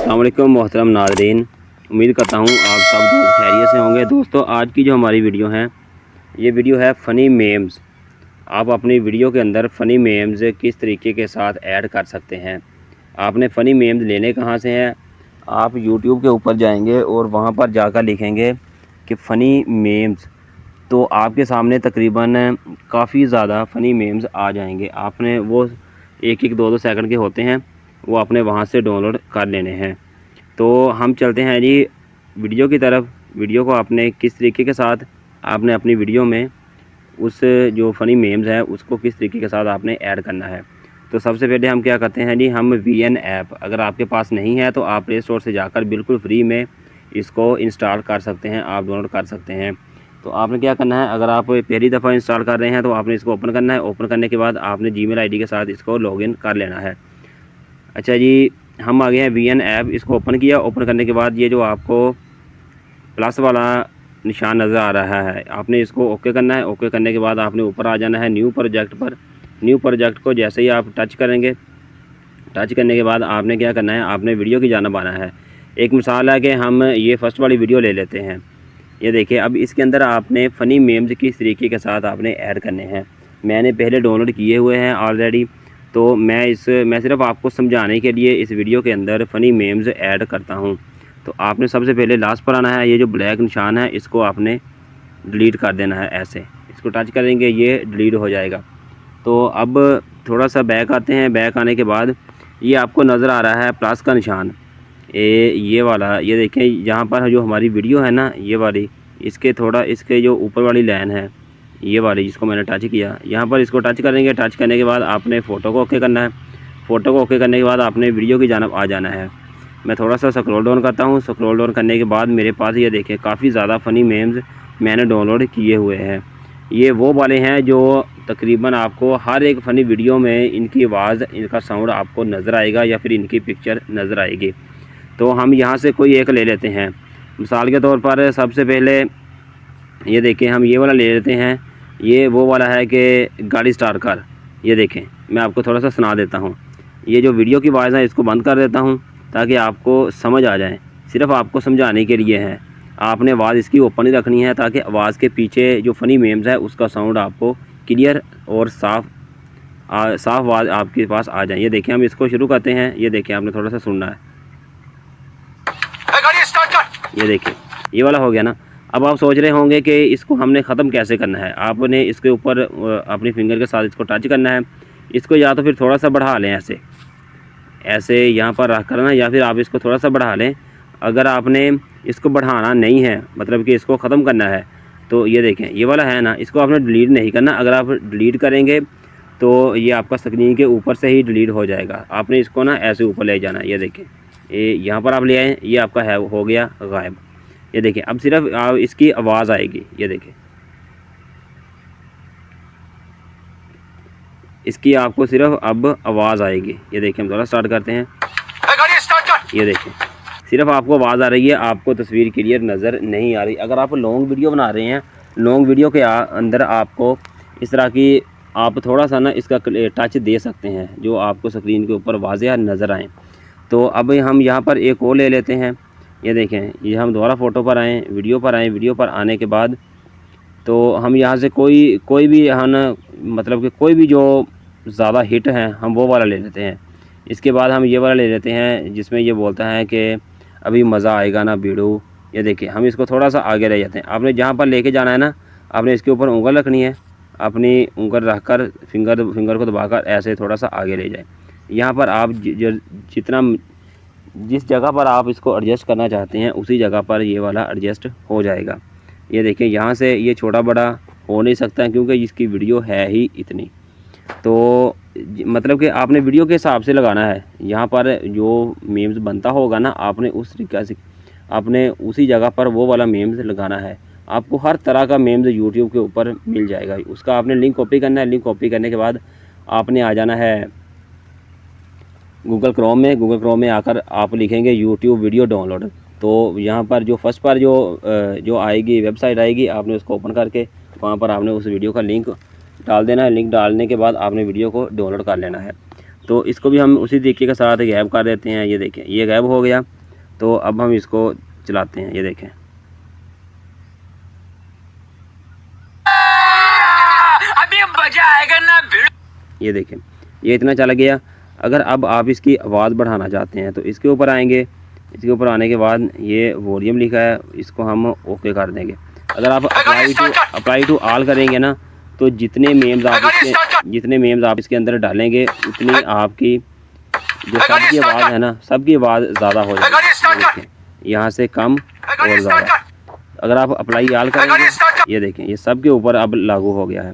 अस्सलाम वालेकुम मोहतरम नाज़रीन, उम्मीद करता हूँ आप सब दोस्त खैरियत से होंगे। दोस्तों, आज की जो हमारी वीडियो है, ये वीडियो है फ़नी मेम्स। आप अपनी वीडियो के अंदर फ़नी मेम्स किस तरीके के साथ ऐड कर सकते हैं। आपने फ़नी मेम्स लेने कहाँ से हैं? आप यूट्यूब के ऊपर जाएंगे और वहाँ पर जाकर लिखेंगे कि फ़नी मेम्स, तो आपके सामने तकरीबन काफ़ी ज़्यादा फ़नी मेम्स आ जाएंगे। आपने वो एक एक दो दो सेकंड के होते हैं, वो आपने वहाँ से डाउनलोड कर लेने हैं। तो हम चलते हैं जी वीडियो की तरफ। वीडियो को आपने किस तरीके के साथ आपने अपनी वीडियो में उस जो फ़नी मेम्स है उसको किस तरीके के साथ आपने ऐड करना है। तो सबसे पहले हम क्या करते हैं जी, हम VN ऐप अगर आपके पास नहीं है तो आप प्ले स्टोर से जाकर बिल्कुल फ्री में इसको इंस्टॉल कर सकते हैं, आप डाउनलोड कर सकते हैं। तो आपने क्या करना है, अगर आप पहली दफ़ा इंस्टॉल कर रहे हैं तो आपने इसको ओपन करना है। ओपन करने के बाद आपने Gmail ID के साथ इसको लॉगिन कर लेना है। अच्छा जी, हम आ गए हैं VN ऐप। इसको ओपन किया। ओपन करने के बाद ये जो आपको प्लस वाला निशान नज़र आ रहा है, आपने इसको ओके करना है। ओके करने के बाद आपने ऊपर आ जाना है न्यू प्रोजेक्ट पर। न्यू प्रोजेक्ट को जैसे ही आप टच करेंगे, टच करने के बाद आपने क्या करना है, आपने वीडियो की जानिब आना है। एक मिसाल है कि हम ये फ़र्स्ट वाली वीडियो ले लेते हैं। ये देखिए, अब इसके अंदर आपने फ़नी मेम्स किस तरीके के साथ आपने ऐड करने हैं। मैंने पहले डाउनलोड किए हुए हैं ऑलरेडी, तो मैं सिर्फ आपको समझाने के लिए इस वीडियो के अंदर फ़नी मेम्स ऐड करता हूं। तो आपने सबसे पहले लास्ट पर आना है। ये जो ब्लैक निशान है इसको आपने डिलीट कर देना है। ऐसे इसको टच करेंगे, ये डिलीट हो जाएगा। तो अब थोड़ा सा बैक आते हैं। बैक आने के बाद ये आपको नज़र आ रहा है प्लस का निशान, ये वाला। ये देखें, यहाँ पर जो हमारी वीडियो है ना, ये वाली, इसके जो ऊपर वाली लाइन है, ये वाली जिसको मैंने टच किया, यहाँ पर इसको टच करेंगे। टच करने के बाद आपने फ़ोटो को ओके करना है। फ़ोटो को ओके करने के बाद आपने वीडियो की जानिब आ जाना है। मैं थोड़ा सा स्क्रॉल डाउन करता हूँ। स्क्रॉल डाउन करने के बाद मेरे पास ये देखें काफ़ी ज़्यादा फ़नी मेम्स मैंने डाउनलोड किए हुए हैं। ये वो वाले हैं जो तकरीबन आपको हर एक फ़नी वीडियो में इनकी आवाज़, इनका साउंड आपको नज़र आएगा या फिर इनकी पिक्चर नज़र आएगी। तो हम यहाँ से कोई एक ले लेते हैं। मिसाल के तौर पर सबसे पहले ये देखें, हम ये वाला ले लेते हैं। ये वो वाला है कि गाड़ी स्टार्ट कर। ये देखें, मैं आपको थोड़ा सा सुना देता हूँ। ये जो वीडियो की आवाज़ है इसको बंद कर देता हूँ ताकि आपको समझ आ जाए। सिर्फ आपको समझाने के लिए है। आपने आवाज़ इसकी ओपन ही रखनी है ताकि आवाज़ के पीछे जो फ़नी मेम्स है उसका साउंड आपको क्लियर और साफ़ आवाज़ आपके पास आ जाए। ये देखें, हम इसको शुरू करते हैं। ये देखें, आपने थोड़ा सा सुनना है। ये देखिए, ये वाला हो गया ना। अब आप सोच रहे होंगे कि इसको हमने ख़त्म कैसे करना है। आपने इसके ऊपर अपनी फिंगर के साथ इसको टच करना है। इसको या तो फिर थोड़ा सा बढ़ा लें, ऐसे यहाँ पर रख कर ना, या फिर आप इसको थोड़ा सा बढ़ा लें। अगर आपने इसको बढ़ाना नहीं है, मतलब कि इसको ख़त्म करना है, तो ये देखें, ये वाला है ना, इसको आपने डिलीट नहीं करना। अगर आप डिलीट करेंगे तो ये आपका स्क्रीन के ऊपर से ही डिलीट हो जाएगा। आपने इसको ना ऐसे ऊपर ले जाना है। ये देखें, ये यहाँ पर आप ले आए, ये आपका है हो गया गायब। ये देखें, अब सिर्फ इसकी आवाज़ आएगी। ये देखें, इसकी आपको सिर्फ अब आवाज़ आएगी। ये देखें, हम थोड़ा स्टार्ट करते हैं। ये देखें, सिर्फ आपको आवाज़ आ रही है, आपको तस्वीर क्लियर नज़र नहीं आ रही। अगर आप लॉन्ग वीडियो बना रहे हैं, लॉन्ग वीडियो के अंदर आपको इस तरह की आप थोड़ा सा ना इसका टच दे सकते हैं जो आपको स्क्रीन के ऊपर वाज़ेह नज़र आए। तो अब हम यहाँ पर एक और ले लेते हैं। ये देखें, ये हम दोबारा फ़ोटो पर आएँ, वीडियो पर आएँ। वीडियो पर आने के बाद तो हम यहाँ से कोई भी हम मतलब कि कोई भी जो ज़्यादा हिट है हम वो वाला ले लेते हैं। इसके बाद हम ये वाला ले लेते हैं जिसमें ये बोलता है कि अभी मज़ा आएगा ना बीड़ू। ये देखिए, हम इसको थोड़ा सा आगे ले जाते हैं। आपने जहाँ पर लेके जाना है ना, आपने इसके ऊपर उंगल रखनी है। अपनी उंगल रख कर फिंगर को दबाकर ऐसे थोड़ा सा आगे ले जाएँ। यहाँ पर आप जिस जगह पर आप इसको एडजस्ट करना चाहते हैं उसी जगह पर ये वाला एडजस्ट हो जाएगा। ये देखिए, यहाँ से ये छोटा बड़ा हो नहीं सकता क्योंकि इसकी वीडियो है ही इतनी। तो मतलब कि आपने वीडियो के हिसाब से लगाना है। यहाँ पर जो मेम्स बनता होगा ना, आपने उस तरीके से आपने उसी जगह पर वो वाला मेम्स लगाना है। आपको हर तरह का मेम्स यूट्यूब के ऊपर मिल जाएगा। उसका आपने लिंक कॉपी करना है। लिंक कॉपी करने के बाद आपने आ जाना है गूगल क्रोम में। गूगल क्रोम में आकर आप लिखेंगे यूट्यूब वीडियो डाउनलोड। तो यहाँ पर जो फर्स्ट पर जो आएगी वेबसाइट आएगी, आपने उसको ओपन करके वहाँ पर आपने उस वीडियो का लिंक डाल देना है। लिंक डालने के बाद आपने वीडियो को डाउनलोड कर लेना है। तो इसको भी हम उसी तरीके के साथ गायब कर देते हैं। ये देखें, ये गायब हो गया। तो अब हम इसको चलाते हैं। ये देखें, अभी मजा आएगा ना। ये देखें, ये इतना चला गया। अगर अब आप इसकी आवाज़ बढ़ाना चाहते हैं तो इसके ऊपर आएंगे। इसके ऊपर आने के बाद ये वॉल्यूम लिखा है, इसको हम ओके कर देंगे। अगर आप अप्लाई टू ऑल करेंगे ना, तो जितने मेम्स आप इसके अंदर डालेंगे उतनी आपकी जो सबकी आवाज़ है ना, सबकी आवाज़ ज़्यादा हो जाएगी। यहाँ से कम और ज़्यादा। अगर आप अप्लाई ऑल करेंगे, ये देखें, ये सब के ऊपर अब लागू हो गया है।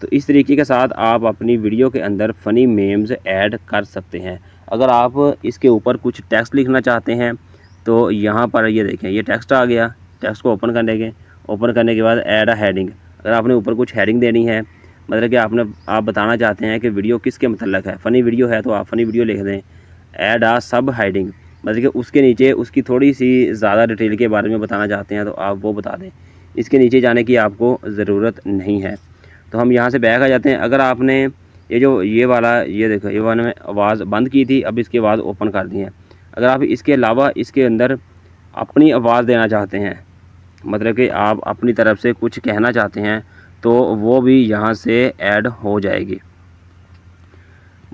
तो इस तरीके के साथ आप अपनी वीडियो के अंदर फ़नी मेम्स ऐड कर सकते हैं। अगर आप इसके ऊपर कुछ टेक्स्ट लिखना चाहते हैं तो यहाँ पर ये देखें, ये टेक्स्ट आ गया। टेक्स्ट को ओपन करने के बाद ऐड अ हेडिंग। अगर आपने ऊपर कुछ हेडिंग देनी है, मतलब कि आप बताना चाहते हैं कि वीडियो किसके मतलब है, फ़नी वीडियो है तो आप फ़नी वीडियो लिख दें। ऐड आ सब हेडिंग, मतलब कि उसके नीचे उसकी थोड़ी सी ज़्यादा डिटेल के बारे में बताना चाहते हैं तो आप वो बता दें। इसके नीचे जाने की आपको ज़रूरत नहीं है। तो हम यहाँ से बैक आ जाते हैं। अगर आपने ये वाला देखो, ये वाला में आवाज़ बंद की थी, अब इसकी आवाज़ ओपन कर दी है। अगर आप इसके अलावा इसके अंदर अपनी आवाज़ देना चाहते हैं, मतलब कि आप अपनी तरफ से कुछ कहना चाहते हैं, तो वो भी यहाँ से ऐड हो जाएगी।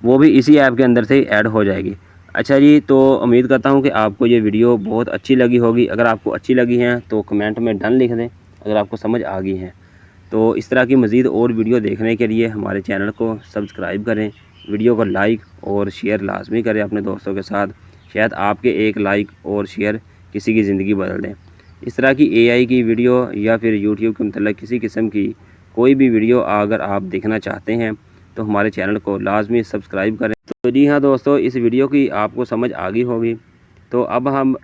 वो भी इसी ऐप के अंदर से ऐड हो जाएगी। अच्छा जी, तो उम्मीद करता हूँ कि आपको ये वीडियो बहुत अच्छी लगी होगी। अगर आपको अच्छी लगी हैं तो कमेंट में डन लिख दें। अगर आपको समझ आ गई हैं तो इस तरह की मज़ीद और वीडियो देखने के लिए हमारे चैनल को सब्सक्राइब करें, वीडियो को लाइक और शेयर लाजमी करें अपने दोस्तों के साथ। शायद आपके एक लाइक और शेयर किसी की ज़िंदगी बदल दें। इस तरह की AI की वीडियो या फिर यूट्यूब के मतलब किसी किस्म की कोई भी वीडियो अगर आप देखना चाहते हैं तो हमारे चैनल को लाजमी सब्सक्राइब करें। तो जी हाँ दोस्तों, इस वीडियो की आपको समझ आ गई होगी। तो अब हम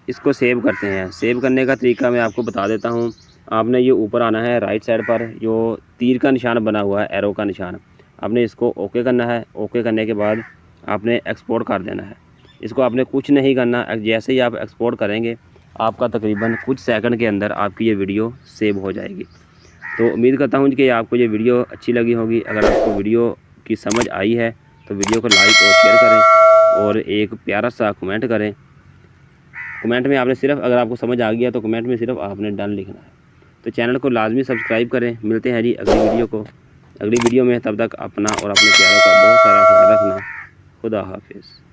इसको सेव करते हैं। सेव करने का तरीका मैं आपको बता देता हूँ। आपने ये ऊपर आना है राइट साइड पर, जो तीर का निशान बना हुआ है, एरो का निशान, आपने इसको ओके करना है। ओके करने के बाद आपने एक्सपोर्ट कर देना है। इसको आपने कुछ नहीं करना। जैसे ही आप एक्सपोर्ट करेंगे, आपका तकरीबन कुछ सेकंड के अंदर आपकी ये वीडियो सेव हो जाएगी। तो उम्मीद करता हूँ कि आपको ये वीडियो अच्छी लगी होगी। अगर आपको वीडियो की समझ आई है तो वीडियो को लाइक और शेयर करें और एक प्यारा सा कमेंट करें। कमेंट में आपने सिर्फ, अगर आपको समझ आ गया तो कमेंट में सिर्फ आपने डन लिखना है। तो चैनल को लाजमी सब्सक्राइब करें। मिलते हैं जी अगली वीडियो में। तब तक अपना और अपने प्यारों का बहुत सारा ख्याल रखना। खुदा हाफिज़।